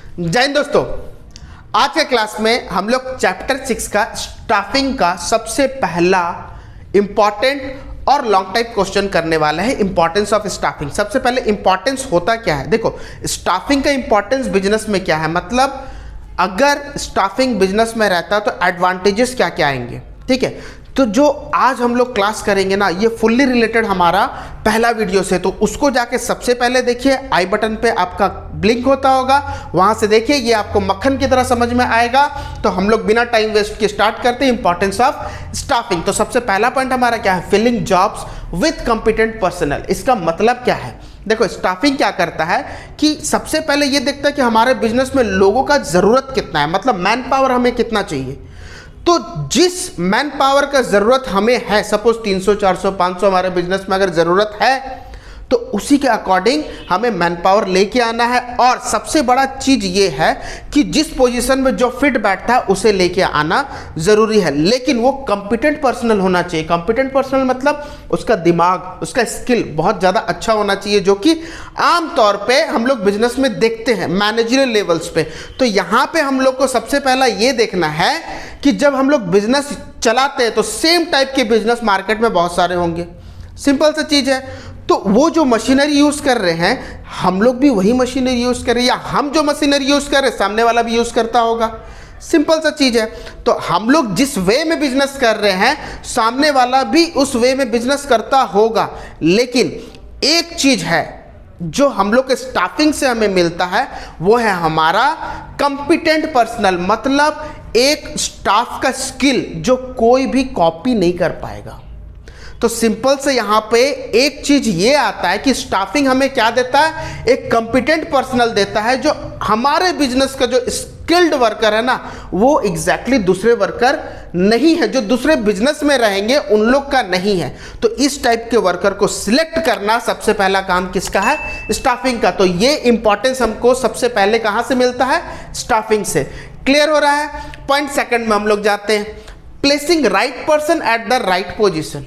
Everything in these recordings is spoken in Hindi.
जय हिंद दोस्तों, आज के क्लास में हम लोग चैप्टर 6 का स्टाफिंग का सबसे पहला इंपॉर्टेंट और लॉन्ग टाइप क्वेश्चन करने वाला है। Importance of staffing. सबसे पहले इंपॉर्टेंस होता क्या है, देखो स्टाफिंग का इंपॉर्टेंस बिजनेस में क्या है, मतलब अगर स्टाफिंग बिजनेस में रहता है तो एडवांटेजेस क्या क्या आएंगे। ठीक है, तो जो आज हम लोग क्लास करेंगे ना, ये फुल्ली रिलेटेड हमारा पहला वीडियो से, तो उसको जाके सबसे पहले देखिए। आई बटन पे आपका ब्लिंक होता होगा, वहां से देखिए, ये आपको मक्खन की तरह समझ में आएगा। तो हम लोग बिना टाइम वेस्ट के स्टार्ट करते हैं इंपॉर्टेंस ऑफ स्टाफिंग। तो सबसे पहला पॉइंट हमारा क्या है, filling jobs with competent personnel. इसका मतलब क्या है, देखो स्टाफिंग क्या करता है कि सबसे पहले ये देखता है कि हमारे बिजनेस में लोगों का जरूरत कितना है, मतलब मैन पावर हमें कितना चाहिए। तो जिस मैन पावर का जरूरत हमें है, सपोज 300 400 500 हमारे बिजनेस में अगर जरूरत है, तो उसी के अकॉर्डिंग हमें मैन पावर लेके आना है। और सबसे बड़ा चीज ये है कि जिस पोजीशन में जो फिट बैठता है उसे लेके आना जरूरी है, लेकिन वो कॉम्पिटेंट पर्सनल होना चाहिए। कॉम्पिटेंट पर्सनल मतलब उसका दिमाग, उसका स्किल बहुत ज़्यादा अच्छा होना चाहिए, जो कि आमतौर पे हम लोग बिजनेस में देखते हैं मैनेजरियल लेवल्स पे। तो यहाँ पे हम लोग को सबसे पहला ये देखना है कि जब हम लोग बिजनेस चलाते हैं तो सेम टाइप के बिजनेस मार्केट में बहुत सारे होंगे। सिंपल सा चीज़ है, तो वो जो मशीनरी यूज़ कर रहे हैं हम लोग भी वही मशीनरी यूज़ कर रहे हैं, या हम जो मशीनरी यूज़ कर रहे हैं सामने वाला भी यूज़ करता होगा। सिंपल सा चीज़ है। तो हम लोग जिस वे में बिजनेस कर रहे हैं सामने वाला भी उस वे में बिजनेस करता होगा। लेकिन एक चीज़ है जो हम लोग के स्टाफिंग से हमें मिलता है, वो है हमारा कॉम्पिटेंट पर्सनल, मतलब एक स्टाफ का स्किल जो कोई भी कॉपी नहीं कर पाएगा। तो सिंपल से यहाँ पे एक चीज ये आता है कि स्टाफिंग हमें क्या देता है, एक कॉम्पिटेंट पर्सनल देता है जो हमारे बिजनेस का जो स्किल्ड वर्कर है ना, वो एग्जैक्टली दूसरे वर्कर नहीं है, जो दूसरे बिजनेस में रहेंगे उन लोग का नहीं है। तो इस टाइप के वर्कर को सिलेक्ट करना सबसे पहला काम किसका है, स्टाफिंग का। तो ये इंपॉर्टेंस हमको सबसे पहले कहाँ से मिलता है, स्टाफिंग से। क्लियर हो रहा है। पॉइंट सेकंड में हम लोग जाते हैं, placing right person at the right position.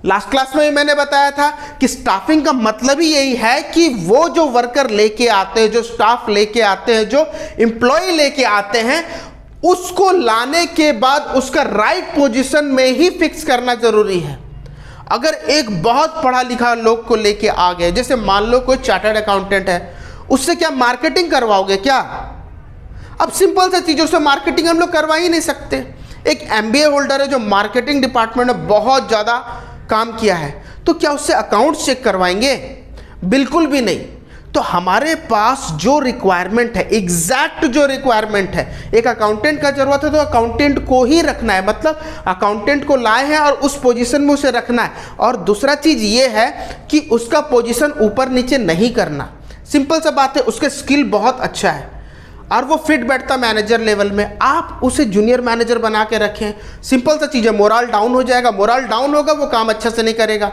Last class में मैंने बताया था कि स्टाफिंग का मतलब ही यही है कि वो जो वर्कर लेके आते हैं, जो स्टाफ लेके आते हैं, जो एम्प्लॉय लेके आते हैं, उसको लाने के बाद उसका राइट पोजीशन में ही फिक्स करना जरूरी है। अगर एक बहुत पढ़ा लिखा लोग को लेके आ गए, जैसे मान लो कोई चार्टर्ड अकाउंटेंट है, उससे क्या मार्केटिंग करवाओगे क्या? अब सिंपल सा चीजों से मार्केटिंग हम लोग करवा ही नहीं सकते। एक MBA होल्डर है जो मार्केटिंग डिपार्टमेंट में बहुत ज्यादा काम किया है, तो क्या उससे अकाउंट चेक करवाएंगे? बिल्कुल भी नहीं। तो हमारे पास जो रिक्वायरमेंट है, एग्जैक्ट जो रिक्वायरमेंट है, एक अकाउंटेंट का जरूरत है तो अकाउंटेंट को ही रखना है, मतलब अकाउंटेंट को लाए हैं और उस पोजीशन में उसे रखना है। और दूसरा चीज ये है कि उसका पोजीशन ऊपर नीचे नहीं करना। सिंपल सा बात है, उसका स्किल बहुत अच्छा है और वो फिट बैठता मैनेजर लेवल में, आप उसे जूनियर मैनेजर बना के रखें। सिंपल सा चीज़ है, मोरल डाउन हो जाएगा, मोरल डाउन होगा वो काम अच्छा से नहीं करेगा।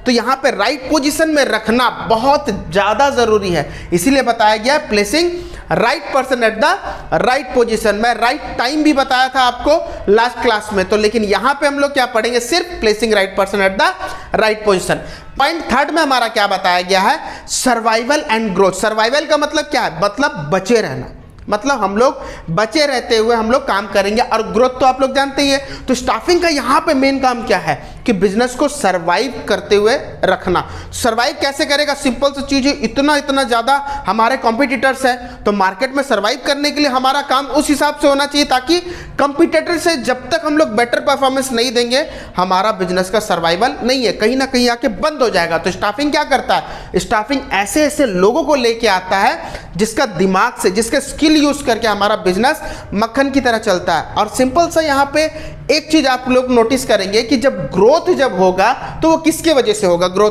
तो यहाँ पे राइट पोजीशन में रखना बहुत ज़्यादा ज़रूरी है, इसीलिए बताया गया placing right person at the right position. मैं राइट टाइम भी बताया था आपको लास्ट क्लास में, तो लेकिन यहाँ पे हम लोग क्या पढ़ेंगे, सिर्फ placing right person at the right position. Point third में हमारा क्या बताया गया है, सर्वाइवल एंड ग्रोथ। सर्वाइवल का मतलब क्या है, मतलब बचे रहना, मतलब हम लोग बचे रहते हुए हम लोग काम करेंगे। और ग्रोथ तो आप लोग जानते ही है। तो स्टाफिंग का यहाँ पे मेन काम क्या है कि बिजनेस को सरवाइव करते हुए रखना। सरवाइव कैसे करेगा, सिंपल सी चीज है, इतना ज्यादा हमारे कॉम्पिटिटर्स है, तो मार्केट में सरवाइव करने के लिए हमारा काम उस हिसाब से होना चाहिए ताकि कॉम्पिटिटर से जब तक हम लोग बेटर परफॉर्मेंस नहीं देंगे हमारा बिजनेस का सर्वाइवल नहीं है, कहीं ना कहीं आके बंद हो जाएगा। तो स्टाफिंग क्या करता है, स्टाफिंग ऐसे ऐसे लोगों को लेके आता है जिसका दिमाग से, जिसके स्किल यूज करके हमारा बिजनेस मक्खन की तरह चलता है। और सिंपल सा यहाँ पे एक चीज आप लोग नोटिस करेंगे कि जब ग्रोथ जब होगा तो वो किसके वजह से होगा, ग्रोथ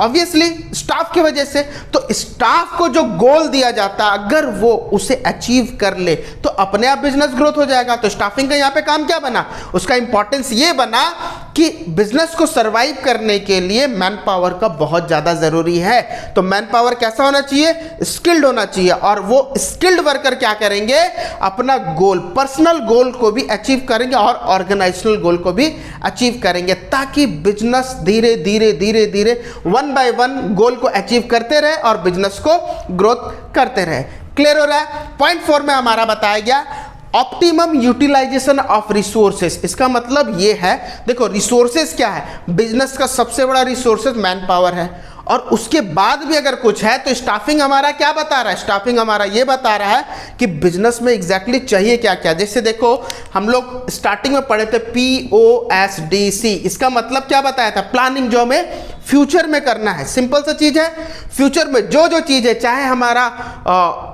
ऑब्वियसली स्टाफ की वजह से। तो स्टाफ को जो गोल दिया जाता है अगर वो उसे अचीव कर ले तो अपने आप बिजनेस ग्रोथ हो जाएगा। तो स्टाफिंग का यहाँ पे काम क्या बना, उसका इंपॉर्टेंस ये बना कि बिजनेस को सरवाइव करने के लिए मैन पावर का बहुत ज़्यादा ज़रूरी है। तो मैन पावर कैसा होना चाहिए? स्किल्ड होना चाहिए। और वो स्किल्ड वर्कर क्या करेंगे? अपना गोल, पर्सनल गोल को भी अचीव करेंगे और ऑर्गेनाइजेशनल गोल को भी अचीव करेंगे, ताकि बिजनेस धीरे धीरे धीरे धीरे 1 by 1 गोल को अचीव करते रहे और बिजनेस को ग्रोथ करते रहे। क्लियर हो रहा है? पॉइंट 4 में हमारा बताया गया ऑप्टिमम यूटिलाइजेशन ऑफ रिसोर्सेस। इसका मतलब ये है, देखो रिसोर्सेस क्या है? बिजनेस का सबसे बड़ा रिसोर्सेस मैन पावर है, और उसके बाद भी अगर कुछ है तो स्टाफिंग हमारा क्या बता रहा है? स्टाफिंग हमारा ये बता रहा है कि बिजनेस में एग्जैक्टली चाहिए क्या क्या। जैसे देखो हम लोग स्टार्टिंग में पढ़े थे POSDC, इसका मतलब क्या बताया था? प्लानिंग, जो हमें फ्यूचर में करना है। सिंपल सा चीज है, फ्यूचर में जो जो चीज है, चाहे हमारा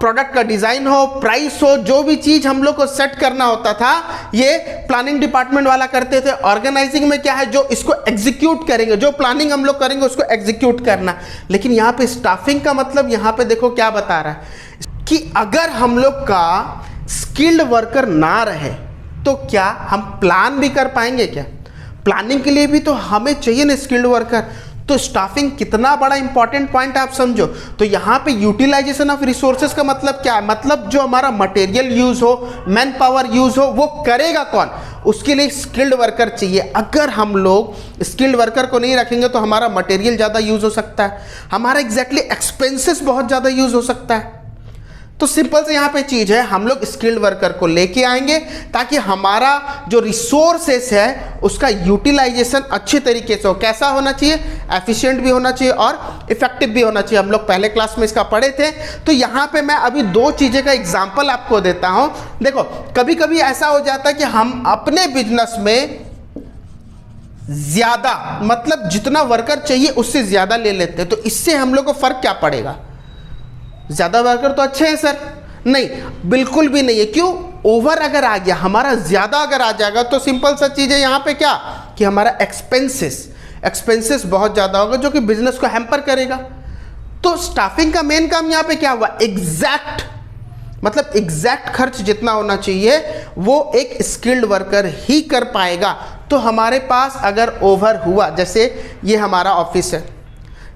प्रोडक्ट का डिजाइन हो, प्राइस हो, जो भी चीज हम लोग को सेट करना होता था, ये प्लानिंग डिपार्टमेंट वाला करते थे। ऑर्गेनाइजिंग में क्या है? जो इसको एग्जीक्यूट करेंगे, जो प्लानिंग हम लोग करेंगे उसको एग्जीक्यूट करना। लेकिन यहां पे स्टाफिंग का मतलब यहां पे देखो क्या बता रहा है कि अगर हम लोग का स्किल्ड वर्कर ना रहे तो क्या हम प्लान भी कर पाएंगे? क्या प्लानिंग के लिए भी तो हमें चाहिए ना स्किल्ड वर्कर। तो स्टाफिंग कितना बड़ा इंपॉर्टेंट पॉइंट आप समझो। तो यहाँ पे यूटिलाइजेशन ऑफ रिसोर्सेज का मतलब क्या है? मतलब जो हमारा मटेरियल यूज हो, मैन पावर यूज हो, वो करेगा कौन? उसके लिए स्किल्ड वर्कर चाहिए। अगर हम लोग स्किल्ड वर्कर को नहीं रखेंगे तो हमारा मटेरियल ज़्यादा यूज हो सकता है, हमारा एग्जैक्टली एक्सपेंसेस बहुत ज़्यादा यूज हो सकता है। तो सिंपल से यहाँ पे चीज है, हम लोग स्किल्ड वर्कर को लेके आएंगे ताकि हमारा जो रिसोर्सेस है उसका यूटिलाइजेशन अच्छे तरीके से हो। कैसा होना चाहिए? एफिशिएंट भी होना चाहिए और इफेक्टिव भी होना चाहिए। हम लोग पहले क्लास में इसका पढ़े थे। तो यहाँ पे मैं अभी 2 चीज़ें का एग्जाम्पल आपको देता हूँ। देखो कभी कभी ऐसा हो जाता है कि हम अपने बिजनेस में ज्यादा, मतलब जितना वर्कर चाहिए उससे ज्यादा ले लेते हैं। तो इससे हम लोग को फर्क क्या पड़ेगा? ज्यादा वर्कर तो अच्छे हैं सर, नहीं, बिल्कुल भी नहीं है। क्यों? ओवर अगर आ गया, हमारा ज्यादा अगर आ जाएगा तो सिंपल सा चीज है यहाँ पे क्या कि हमारा एक्सपेंसेस बहुत ज्यादा होगा, जो कि बिजनेस को हैम्पर करेगा। तो स्टाफिंग का मेन काम यहाँ पे क्या हुआ? एग्जैक्ट, मतलब एग्जैक्ट खर्च जितना होना चाहिए वो एक स्किल्ड वर्कर ही कर पाएगा। तो हमारे पास अगर ओवर हुआ, जैसे ये हमारा ऑफिस है,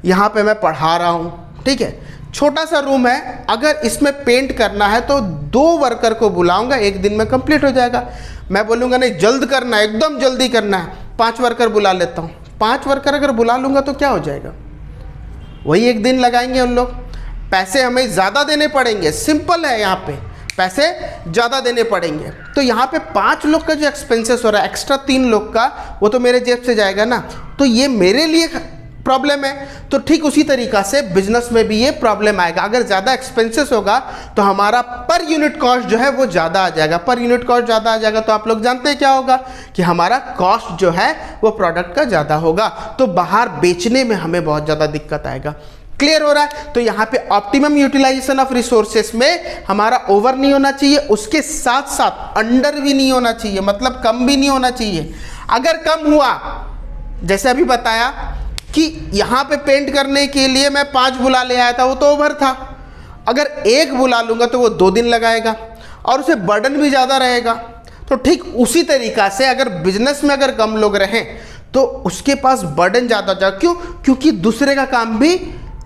यहाँ पे मैं पढ़ा रहा हूँ, ठीक है, छोटा सा रूम है, अगर इसमें पेंट करना है तो 2 वर्कर को बुलाऊंगा, 1 दिन में कंप्लीट हो जाएगा। मैं बोलूँगा नहीं जल्द करना है, एकदम जल्दी करना है, 5 वर्कर बुला लेता हूँ। 5 वर्कर अगर बुला लूँगा तो क्या हो जाएगा? वही 1 दिन लगाएंगे उन लोग। पैसे हमें ज़्यादा देने पड़ेंगे, सिंपल है, यहाँ पे पैसे ज़्यादा देने पड़ेंगे। तो यहाँ पे 5 लोग का जो एक्सपेंसेस हो रहा है, एक्स्ट्रा 3 लोग का, वो तो मेरे जेब से जाएगा ना। तो ये मेरे लिए प्रॉब्लम है। तो ठीक उसी तरीका से बिजनेस में भी ये प्रॉब्लम आएगा। अगर ज़्यादा एक्सपेंसेस होगा तो हमारा पर यूनिट कॉस्ट जो है वो ज़्यादा आ जाएगा। पर यूनिट कॉस्ट ज़्यादा आ जाएगा तो आप लोग जानते हैं क्या होगा कि हमारा कॉस्ट जो है वो प्रोडक्ट का ज़्यादा होगा। तो बाहर बेचने में हमें बहुत ज़्यादा दिक्कत आएगा। क्लियर हो रहा है? तो यहाँ पे ऑप्टिमम यूटिलाइजेशन ऑफ रिसोर्सेस में हमारा ओवर नहीं होना चाहिए, उसके साथ साथ अंडर भी नहीं होना चाहिए, मतलब कम भी नहीं होना चाहिए। अगर कम हुआ, जैसे अभी बताया कि यहाँ पे पेंट करने के लिए मैं 5 बुला ले आया था, वो तो ओवर था। अगर 1 बुला लूँगा तो वो 2 दिन लगाएगा और उसे बर्डन भी ज़्यादा रहेगा। तो ठीक उसी तरीका से अगर बिजनेस में अगर कम लोग रहें तो उसके पास बर्डन ज़्यादा जाएगा। क्यों? क्योंकि दूसरे का काम भी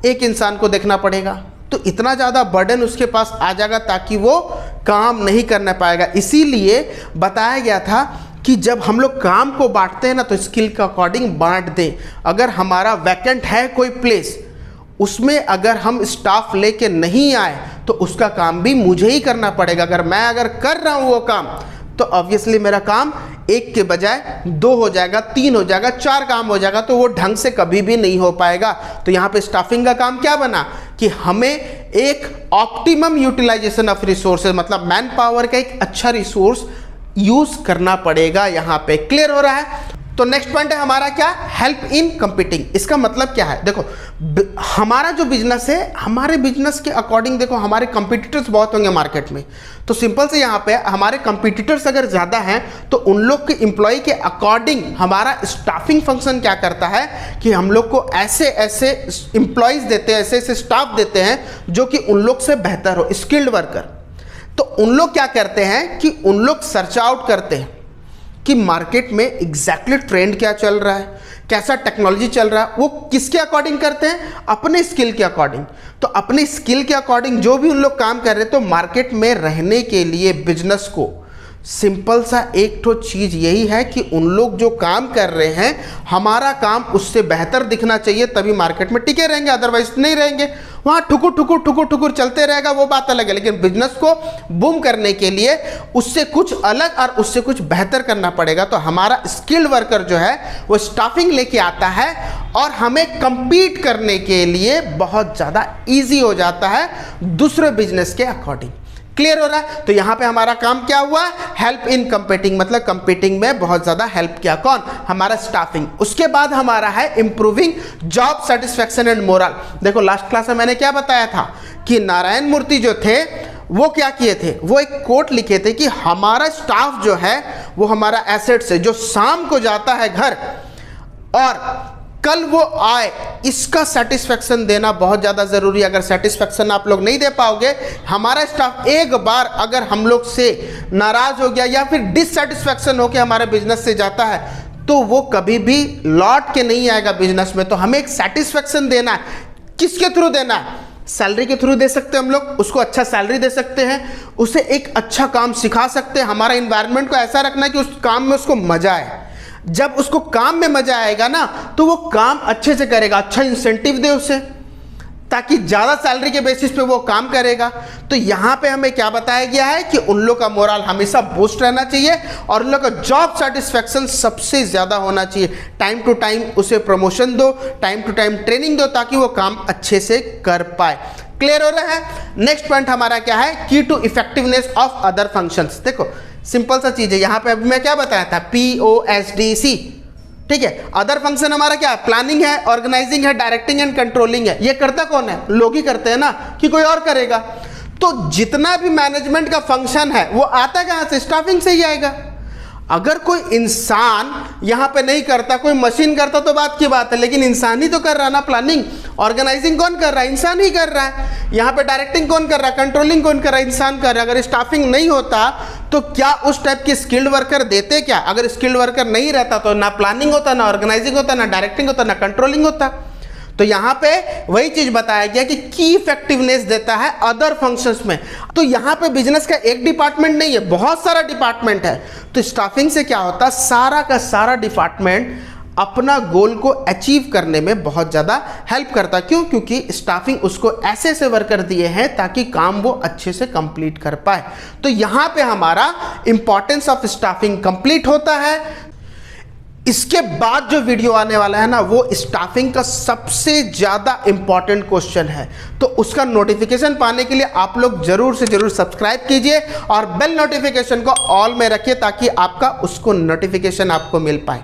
एक इंसान को देखना पड़ेगा। तो इतना ज़्यादा बर्डन उसके पास आ जाएगा ताकि वो काम नहीं करना पाएगा। इसीलिए बताया गया था कि जब हम लोग काम को बांटते हैं ना तो स्किल के अकॉर्डिंग बांट दें। अगर हमारा वैकेंट है कोई प्लेस, उसमें अगर हम स्टाफ लेके नहीं आए तो उसका काम भी मुझे ही करना पड़ेगा। अगर मैं कर रहा हूँ वो काम तो ऑब्वियसली मेरा काम 1 के बजाय 2 हो जाएगा, 3 हो जाएगा, 4 काम हो जाएगा। तो वो ढंग से कभी भी नहीं हो पाएगा। तो यहाँ पे स्टाफिंग का काम क्या बना कि हमें एक ऑप्टिमम यूटिलाइजेशन ऑफ रिसोर्सेज, मतलब मैन पावर का एक अच्छा रिसोर्स यूज करना पड़ेगा यहाँ पे। क्लियर हो रहा है? तो नेक्स्ट पॉइंट है हमारा क्या? Help in competing. इसका मतलब क्या है? देखो हमारा जो बिजनेस है, हमारे बिजनेस के अकॉर्डिंग देखो हमारे कंपटीटर्स बहुत होंगे मार्केट में। तो सिंपल से यहाँ पे हमारे कंपटीटर्स अगर ज़्यादा हैं तो उन लोग के एम्प्लॉय के अकॉर्डिंग हमारा स्टाफिंग फंक्शन क्या करता है कि हम लोग को ऐसे ऐसे एम्प्लॉयज़ देते हैं, ऐसे ऐसे स्टाफ देते हैं जो कि उन लोग से बेहतर हो, स्किल्ड वर्कर। तो उन लोग क्या करते हैं कि उन लोग सर्च आउट करते हैं कि मार्केट में एग्जैक्टली ट्रेंड क्या चल रहा है, कैसा टेक्नोलॉजी चल रहा है, वो किसके अकॉर्डिंग करते हैं, अपने स्किल के अकॉर्डिंग। तो अपने स्किल के अकॉर्डिंग जो भी उन लोग काम कर रहे हैं, तो मार्केट में रहने के लिए बिजनेस को सिंपल सा एक तो चीज़ यही है कि उन लोग जो काम कर रहे हैं, हमारा काम उससे बेहतर दिखना चाहिए, तभी मार्केट में टिके रहेंगे, अदरवाइज नहीं रहेंगे। वहाँ ठुकुर ठुकुर ठुकुर ठुकुर चलते रहेगा, वो बात अलग है। लेकिन बिजनेस को बूम करने के लिए उससे कुछ अलग और उससे कुछ बेहतर करना पड़ेगा। तो हमारा स्किल्ड वर्कर जो है वो स्टाफिंग लेके आता है और हमें compete करने के लिए बहुत ज़्यादा ईजी हो जाता है दूसरे बिजनेस के अकॉर्डिंग। क्लियर हो रहा है? तो यहां पे हमारा काम क्या हुआ, हेल्प इन कंपीटिंग, मतलब कंपीटिंग में बहुत ज्यादा हेल्प किया कौन, हमारा स्टाफिंग। उसके बाद हमारा है improving job satisfaction and moral. देखो लास्ट क्लास में मैंने क्या बताया था कि नारायण मूर्ति जो थे वो क्या किए थे, वो एक कोट लिखे थे कि हमारा स्टाफ जो है वो हमारा एसेट्स है, जो शाम को जाता है घर और कल वो आए, इसका सेटिस्फैक्शन देना बहुत ज़्यादा ज़रूरी है। अगर सेटिस्फैक्शन आप लोग नहीं दे पाओगे, हमारा स्टाफ एक बार अगर हम लोग से नाराज़ हो गया या फिर डिससेटिस्फैक्शन होकर हमारे बिजनेस से जाता है, तो वो कभी भी लौट के नहीं आएगा बिजनेस में। तो हमें एक सेटिस्फैक्शन देना है। किसके थ्रू देना है, सैलरी के थ्रू दे सकते हैं हम लोग, उसको अच्छा सैलरी दे सकते हैं, उसे एक अच्छा काम सिखा सकते हैं। हमारा इन्वायरमेंट को ऐसा रखना है कि उस काम में उसको मजा आए। जब उसको काम में मजा आएगा ना, तो वो काम अच्छे से करेगा, अच्छा इंसेंटिव दे उसे, ताकि ज़्यादा सैलरी के बेसिस पे वो काम करेगा। तो यहाँ पे हमें क्या बताया गया है कि उन लोग का मोरल हमेशा बूस्ट रहना चाहिए और उन लोग का जॉब सेटिस्फैक्शन सबसे ज़्यादा होना चाहिए। टाइम टू टाइम उसे प्रमोशन दो, टाइम टू टाइम ट्रेनिंग दो, ताकि वो काम अच्छे से कर पाए। क्लियर हो रहा है? नेक्स्ट पॉइंट हमारा क्या है, key to effectiveness of other functions. देखो सिंपल सा चीज़ है, यहाँ पे अभी मैं क्या बताया था, POSDC, ठीक है। अदर फंक्शन हमारा क्या है, प्लानिंग है, ऑर्गेनाइजिंग है, डायरेक्टिंग एंड कंट्रोलिंग है। ये करता कौन है, लोग ही करते हैं ना, कि कोई और करेगा। तो जितना भी मैनेजमेंट का फंक्शन है वो आता कहाँ से, स्टाफिंग से ही आएगा। अगर कोई इंसान यहाँ पे नहीं करता, कोई मशीन करता तो बात की बात है, लेकिन इंसान ही तो कर रहा है ना। प्लानिंग ऑर्गेनाइजिंग कौन कर रहा है, इंसान ही कर रहा है। यहाँ पे डायरेक्टिंग कौन कर रहा है, कंट्रोलिंग कौन कर रहा है, इंसान कर रहा है। अगर स्टाफिंग नहीं होता तो क्या उस टाइप के स्किल्ड वर्कर देते क्या? अगर स्किल्ड वर्कर नहीं रहता तो ना प्लानिंग होता, ना ऑर्गेनाइजिंग होता, ना डायरेक्टिंग होता, ना कंट्रोलिंग होता। तो यहाँ पे वही चीज बताया गया कि की इफेक्टिवनेस देता है अदर फंक्शंस में। तो यहाँ पे बिजनेस का एक डिपार्टमेंट नहीं है, बहुत सारा डिपार्टमेंट है। तो स्टाफिंग से क्या होता है, सारा का सारा डिपार्टमेंट अपना गोल को अचीव करने में बहुत ज़्यादा हेल्प करता है। क्यों? क्योंकि स्टाफिंग उसको ऐसे ऐसे वर्कर दिए हैं ताकि काम वो अच्छे से कंप्लीट कर पाए। तो यहाँ पे हमारा इंपॉर्टेंस ऑफ स्टाफिंग कंप्लीट होता है। इसके बाद जो वीडियो आने वाला है ना, वो स्टाफिंग का सबसे ज़्यादा इंपॉर्टेंट क्वेश्चन है। तो उसका नोटिफिकेशन पाने के लिए आप लोग जरूर से जरूर सब्सक्राइब कीजिए और बेल नोटिफिकेशन को ऑल में रखिए, ताकि आपका उसको नोटिफिकेशन आपको मिल पाए।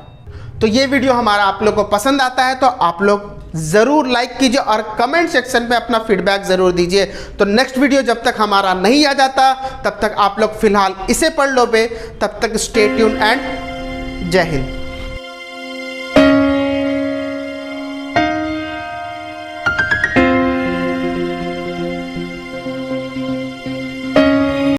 तो ये वीडियो हमारा आप लोग को पसंद आता है तो आप लोग ज़रूर लाइक कीजिए और कमेंट सेक्शन पे अपना फीडबैक ज़रूर दीजिए। तो नेक्स्ट वीडियो जब तक हमारा नहीं आ जाता, तब तक आप लोग फिलहाल इसे पढ़ लो बे। तब तक स्टे ट्यून एंड जय हिंद।